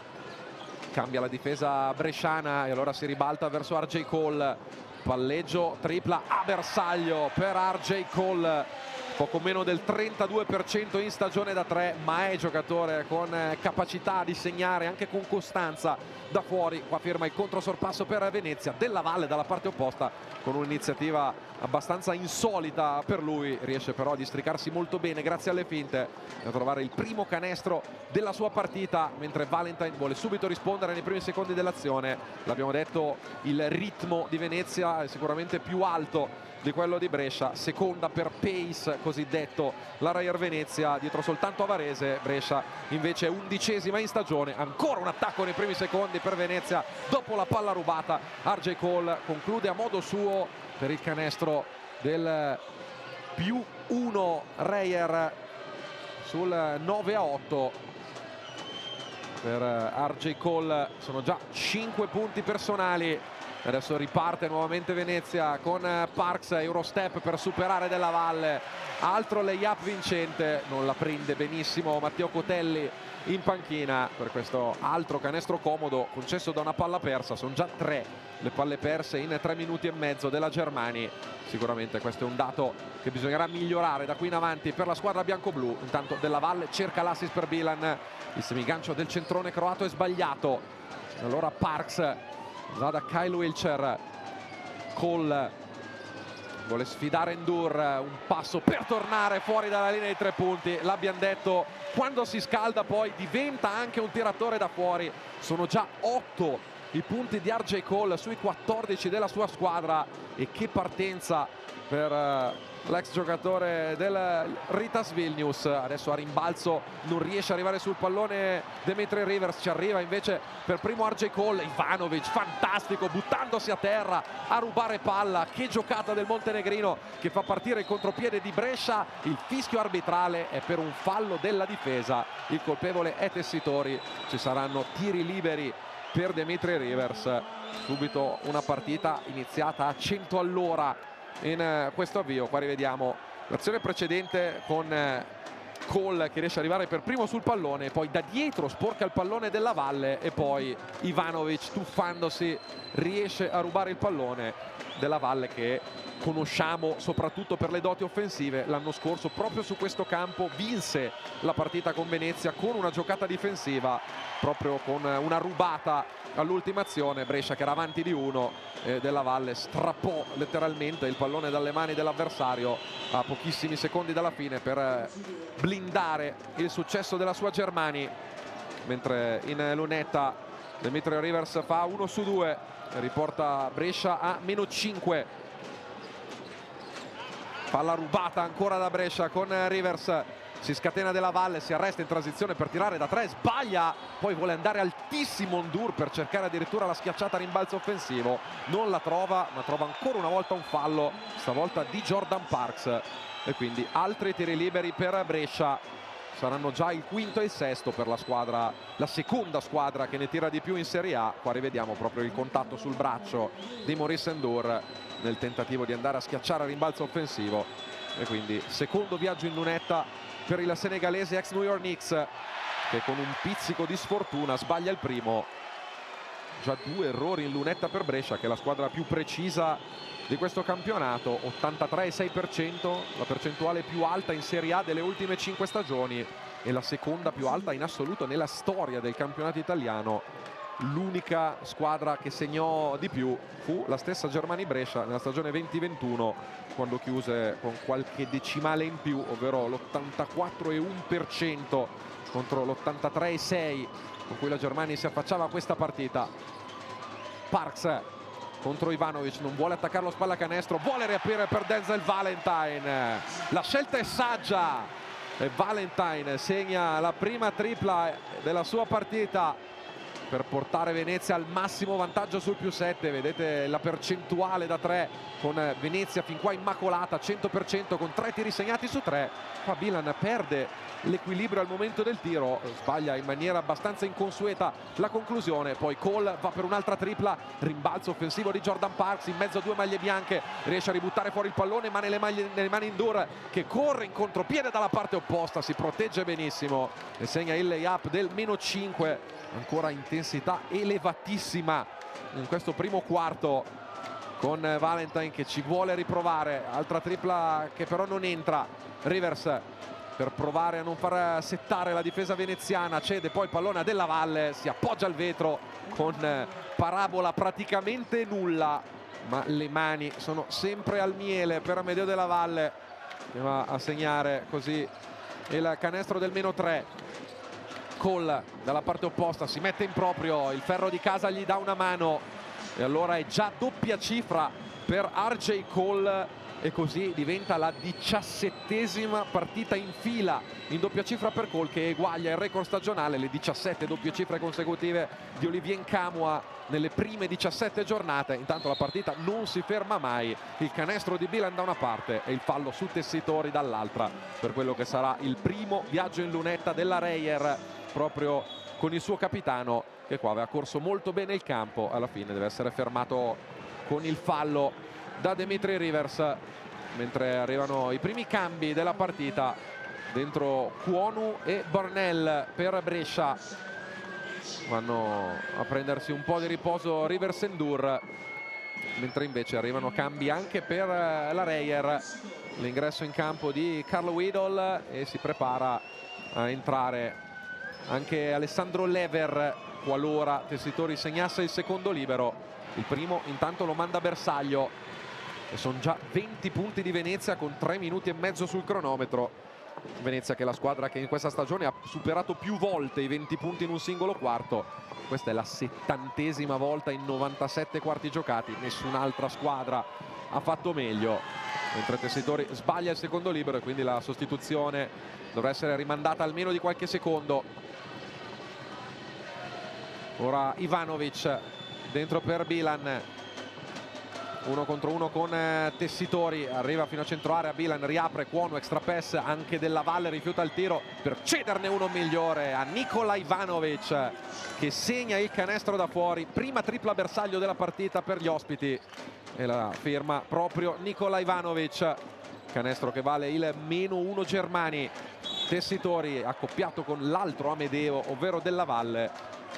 cambia la difesa bresciana e allora si ribalta verso RJ Cole, palleggio tripla a bersaglio per RJ Cole, poco meno del 32% in stagione da 3, ma è giocatore con capacità di segnare anche con costanza da fuori. Qua firma il controsorpasso per Venezia. Della Valle dalla parte opposta con un'iniziativa abbastanza insolita per lui, riesce però a districarsi molto bene grazie alle finte a trovare il primo canestro della sua partita, mentre Valentine vuole subito rispondere nei primi secondi dell'azione. L'abbiamo detto, il ritmo di Venezia è sicuramente più alto di quello di Brescia, seconda per pace cosiddetto la Reyer Venezia, dietro soltanto a Varese. Brescia invece 11ª in stagione. Ancora un attacco nei primi secondi per Venezia dopo la palla rubata. RJ Cole conclude a modo suo per il canestro del +1 Reyer sul 9-8 per RJ Cole. Sono già 5 punti personali. Adesso riparte nuovamente Venezia con Parks, Eurostep per superare Della Valle, altro layup vincente, non la prende benissimo Matteo Cotelli in panchina per questo altro canestro comodo concesso da una palla persa. Sono già 3 le palle perse in 3 minuti e mezzo della Germani. Sicuramente questo è un dato che bisognerà migliorare da qui in avanti per la squadra bianco-blu. Intanto Della Valle cerca l'assist per Bilan, il semigancio del centrone croato è sbagliato, allora Parks va da Kyle Wilcher. Cole vuole sfidare Endur, un passo per tornare fuori dalla linea dei 3 punti. L'abbiamo detto, quando si scalda poi diventa anche un tiratore da fuori. Sono già 8 i punti di RJ Cole sui 14 della sua squadra, e che partenza per l'ex giocatore del Ritas Vilnius. Adesso a rimbalzo non riesce ad arrivare sul pallone Dimitri Rivers, ci arriva invece per primo RJ Cole. Ivanovic fantastico, buttandosi a terra a rubare palla. Che giocata del montenegrino che fa partire il contropiede di Brescia. Il fischio arbitrale è per un fallo della difesa, il colpevole è Tessitori. Ci saranno tiri liberi per Dimitri Rivers. Subito una partita iniziata a 100 all'ora in questo avvio. Qua rivediamo l'azione precedente con Cole che riesce ad arrivare per primo sul pallone, poi da dietro sporca il pallone Della Valle e poi Ivanovic, tuffandosi, riesce a rubare il pallone. Della Valle che conosciamo soprattutto per le doti offensive, l'anno scorso proprio su questo campo vinse la partita con Venezia con una giocata difensiva, proprio con una rubata all'ultima azione. Brescia che era avanti di 1, Della Valle strappò letteralmente il pallone dalle mani dell'avversario a pochissimi secondi dalla fine per blindare il successo della sua Germani, mentre in lunetta Dimitri Rivers fa 1 su 2 e riporta Brescia a -5. Palla rubata ancora da Brescia con Rivers, si scatena Della Valle, si arresta in transizione per tirare da 3, sbaglia, poi vuole andare altissimo Endur per cercare addirittura la schiacciata rimbalzo offensivo, non la trova, ma trova ancora una volta un fallo, stavolta di Jordan Parks, e quindi altri tiri liberi per Brescia. Saranno già il quinto e il sesto per la squadra, la seconda squadra che ne tira di più in Serie A. Qua rivediamo proprio il contatto sul braccio di Maurice Endur nel tentativo di andare a schiacciare il rimbalzo offensivo, e quindi secondo viaggio in lunetta per il senegalese ex New York Knicks, che con un pizzico di sfortuna sbaglia il primo. già 2 errori in lunetta per Brescia, che è la squadra più precisa di questo campionato, 83,6%, la percentuale più alta in Serie A delle ultime 5 stagioni e la seconda più alta in assoluto nella storia del campionato italiano. L'unica squadra che segnò di più fu la stessa Germani Brescia nella stagione 2021, quando chiuse con qualche decimale in più, ovvero l'84,1% contro l'83,6% con cui la Germani si affacciava a questa partita. Parks contro Ivanovic, non vuole attaccare lo spallacanestro, vuole riaprire per Denzel Valentine. La scelta è saggia e Valentine segna la prima tripla della sua partita per portare Venezia al massimo vantaggio sul +7. Vedete la percentuale da 3 con Venezia fin qua immacolata, 100% con 3 tiri segnati su 3. Qua Bilan perde l'equilibrio al momento del tiro, sbaglia in maniera abbastanza inconsueta la conclusione, poi Cole va per un'altra tripla, rimbalzo offensivo di Jordan Parks in mezzo a 2 maglie bianche, riesce a ributtare fuori il pallone ma nelle mani in Dur, che corre in contropiede dalla parte opposta, si protegge benissimo e segna il layup del -5. Ancora intensità elevatissima in questo primo quarto con Valentine che ci vuole riprovare, altra tripla che però non entra. Rivers per provare a non far settare la difesa veneziana, cede poi il pallone a Della Valle, si appoggia al vetro con parabola praticamente nulla, ma le mani sono sempre al miele per Amedeo Della Valle, che va a segnare così il canestro del -3. Cole dalla parte opposta si mette in proprio, il ferro di casa gli dà una mano e allora è già doppia cifra per RJ Cole e così diventa la 17ª partita in fila in doppia cifra per Cole, che eguaglia il record stagionale, le 17 doppie cifre consecutive di Olivier Nkamhoua nelle prime 17 giornate. Intanto la partita non si ferma mai, il canestro di Bilan da una parte e il fallo su Tessitori dall'altra per quello che sarà il primo viaggio in lunetta della Reyer, proprio con il suo capitano che qua aveva corso molto bene il campo, alla fine deve essere fermato con il fallo da Dimitri Rivers. Mentre arrivano i primi cambi della partita, dentro Kuonu e Bornell per Brescia, vanno a prendersi un po' di riposo Rivers e Ndur, mentre invece arrivano cambi anche per la Reyer, l'ingresso in campo di Carlo Widol e si prepara a entrare anche Alessandro Lever qualora Tessitori segnasse il secondo libero. Il primo intanto lo manda Bersaglio e sono già 20 punti di Venezia con 3 minuti e mezzo sul cronometro. Venezia che è la squadra che in questa stagione ha superato più volte i 20 punti in un singolo quarto, questa è la 70ª volta in 97 quarti giocati, nessun'altra squadra ha fatto meglio, mentre Tessitori sbaglia il secondo libero e quindi la sostituzione dovrà essere rimandata almeno di qualche secondo. Ora Ivanovic dentro per Bilan, 1 contro 1 con Tessitori, arriva fino a centro area, Bilan riapre, Kuonu, extra pass, anche Della Valle rifiuta il tiro per cederne uno migliore a Nikola Ivanovic che segna il canestro da fuori, prima tripla bersaglio della partita per gli ospiti e la firma proprio Nikola Ivanovic, canestro che vale il -1 Germani. Tessitori accoppiato con l'altro Amedeo, ovvero Della Valle,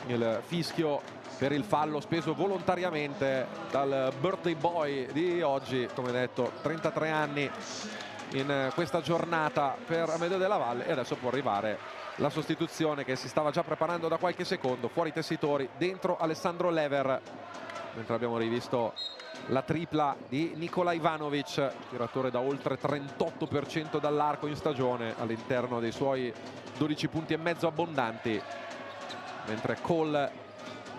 il fischio per il fallo speso volontariamente dal birthday boy di oggi, come detto 33 anni in questa giornata per Amedeo Della Valle, e adesso può arrivare la sostituzione che si stava già preparando da qualche secondo. Fuori Tessitori, dentro Alessandro Lever, mentre abbiamo rivisto la tripla di Nikola Ivanovic, tiratore da oltre 38% dall'arco in stagione all'interno dei suoi 12 punti e mezzo abbondanti, mentre Cole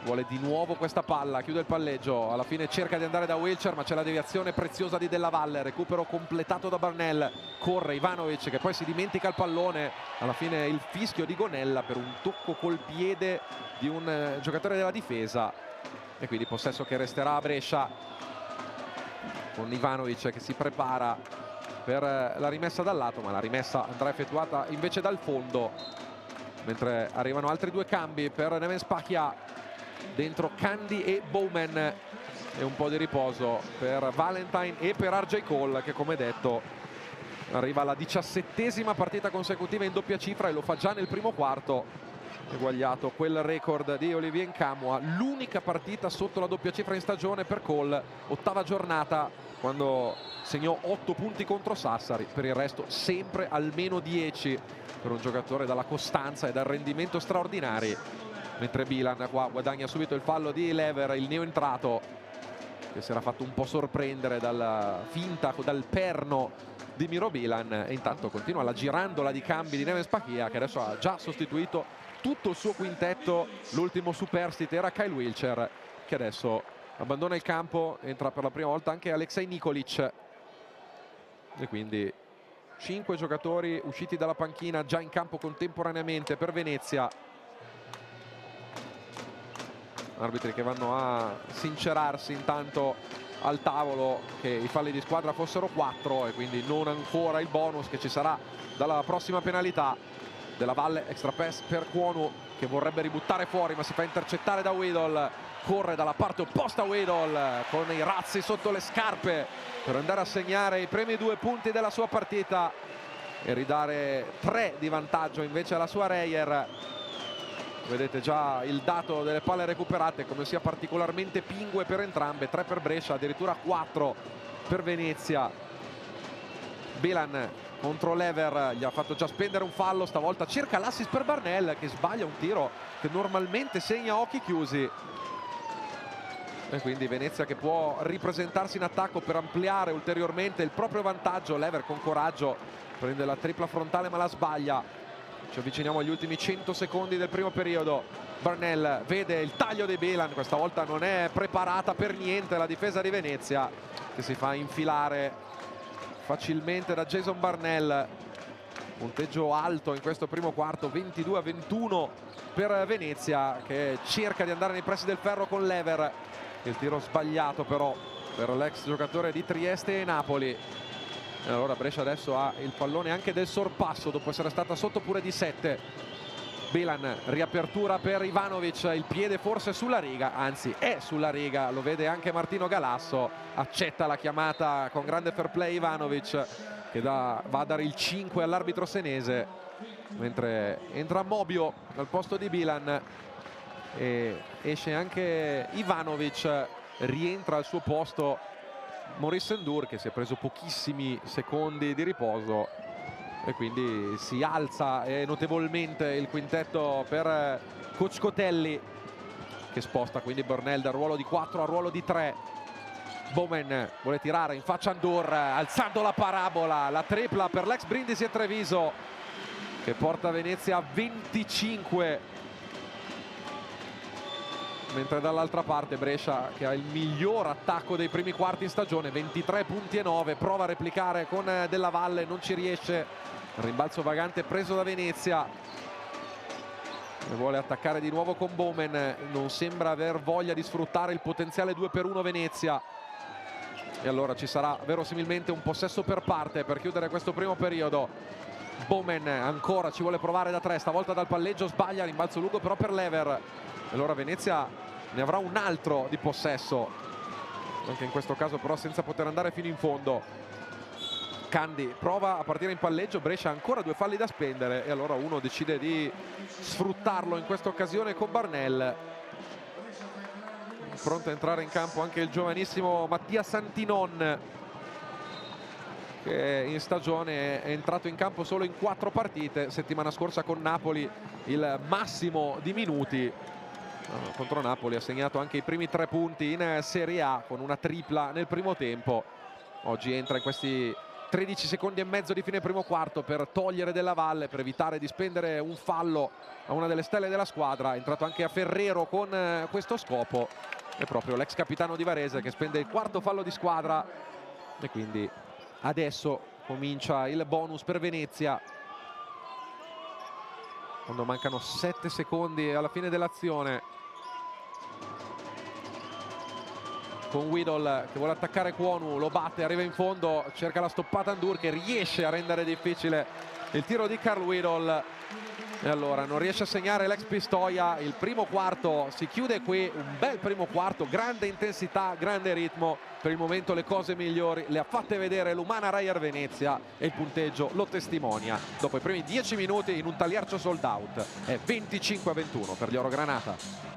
vuole di nuovo questa palla, chiude il palleggio, alla fine cerca di andare da Wilcher ma c'è la deviazione preziosa di Della Valle, recupero completato da Barnell, corre Ivanovic che poi si dimentica il pallone, alla fine il fischio di Gonella per un tocco col piede di un giocatore della difesa e quindi possesso che resterà a Brescia con Ivanovic che si prepara per la rimessa dal lato, ma la rimessa andrà effettuata invece dal fondo, mentre arrivano altri 2 cambi per Neven Spachia, dentro Candy e Bowman e un po' di riposo per Valentine e per RJ Cole che, come detto, arriva alla 17ª partita consecutiva in doppia cifra e lo fa già nel primo quarto. eguagliato quel record di Olivier Nkamhoua. L'unica partita sotto la doppia cifra in stagione per Cole, 8ª giornata, quando segnò 8 punti contro Sassari. Per il resto sempre almeno 10 per un giocatore dalla costanza e dal rendimento straordinari. Mentre Bilan qua guadagna subito il fallo di Lever, il neoentrato, che si era fatto un po' sorprendere dalla finta, dal perno di Miro Bilan, e intanto continua la girandola di cambi di Neven Spachia, che adesso ha già sostituito tutto il suo quintetto. L'ultimo superstite era Kyle Wilcher, che adesso abbandona il campo. Entra per la prima volta anche Alexei Nikolic, e quindi 5 giocatori usciti dalla panchina già in campo contemporaneamente per Venezia. Arbitri che vanno a sincerarsi intanto al tavolo che i falli di squadra fossero 4, e quindi non ancora il bonus che ci sarà dalla prossima penalità. Della Valle, extra pass per Kwonu, che vorrebbe ributtare fuori ma si fa intercettare da Weedle. Corre dalla parte opposta Weedle con i razzi sotto le scarpe per andare a segnare i primi 2 punti della sua partita e ridare 3 di vantaggio invece alla sua Reyer. Vedete già il dato delle palle recuperate, come sia particolarmente pingue per entrambe. 3 per Brescia, addirittura 4 per Venezia. Bilan contro Lever, gli ha fatto già spendere un fallo, stavolta cerca l'assist per Barnell, che sbaglia un tiro che normalmente segna a occhi chiusi. E quindi Venezia che può ripresentarsi in attacco per ampliare ulteriormente il proprio vantaggio. Lever con coraggio prende la tripla frontale ma la sbaglia. Ci avviciniamo agli ultimi 100 secondi del primo periodo. Barnell vede il taglio di Bilan, questa volta non è preparata per niente la difesa di Venezia, che si fa infilare facilmente da Jason Barnell. Punteggio alto in questo primo quarto, 22-21 per Venezia, che cerca di andare nei pressi del ferro con Lever. Il tiro sbagliato però per l'ex giocatore di Trieste e Napoli. E allora Brescia adesso ha il pallone anche del sorpasso dopo essere stata sotto pure di 7. Bilan, riapertura per Ivanovic, il piede forse sulla riga, anzi è sulla riga, lo vede anche Martino Galasso. Accetta la chiamata con grande fair play Ivanovic, che va a dare il 5 all'arbitro senese, mentre entra Mobio al posto di Bilan e esce anche Ivanovic. Rientra al suo posto Maurice Ndour, che si è preso pochissimi secondi di riposo, e quindi si alza notevolmente il quintetto per coach Cotelli, che sposta quindi Barnell dal ruolo di 4 al ruolo di 3. Bowman vuole tirare in faccia a Ndour, alzando la parabola, la tripla per l'ex Brindisi e Treviso, che porta Venezia a 25. Mentre dall'altra parte Brescia, che ha il miglior attacco dei primi quarti in stagione, 23 punti e 9, prova a replicare con Della Valle, non ci riesce. Rimbalzo vagante preso da Venezia, e vuole attaccare di nuovo con Bowman, non sembra aver voglia di sfruttare il potenziale 2-1 Venezia, e allora ci sarà verosimilmente un possesso per parte per chiudere questo primo periodo. Bowman ancora ci vuole provare da 3, stavolta dal palleggio sbaglia, rimbalzo lungo però per Lever. Allora Venezia ne avrà un altro di possesso, anche in questo caso però senza poter andare fino in fondo. Candy prova a partire in palleggio, Brescia ha ancora 2 falli da spendere, e allora uno decide di sfruttarlo in questa occasione con Barnell. Pronto a entrare in campo anche il giovanissimo Mattia Santinon, che in stagione è entrato in campo solo in 4 partite, settimana scorsa con Napoli il massimo di minuti. Contro Napoli ha segnato anche i primi 3 punti in Serie A con una tripla nel primo tempo. Oggi entra in questi 13 secondi e mezzo di fine primo quarto per togliere Della Valle, per evitare di spendere un fallo a una delle stelle della squadra. È entrato anche a Ferrero con questo scopo, è proprio l'ex capitano di Varese che spende il 4º fallo di squadra, e quindi adesso comincia il bonus per Venezia, quando mancano 7 secondi alla fine dell'azione. Con Weedle che vuole attaccare Kwonu, lo batte, arriva in fondo, cerca la stoppata Ndour, che riesce a rendere difficile il tiro di Carl Weedle. E allora non riesce a segnare l'ex Pistoia. Il primo quarto si chiude qui, un bel primo quarto, grande intensità, grande ritmo. Per il momento le cose migliori le ha fatte vedere l'Umana Reyer Venezia e il punteggio lo testimonia. Dopo i primi 10 minuti in un Taliercio sold out è 25-21 per gli Orogranata.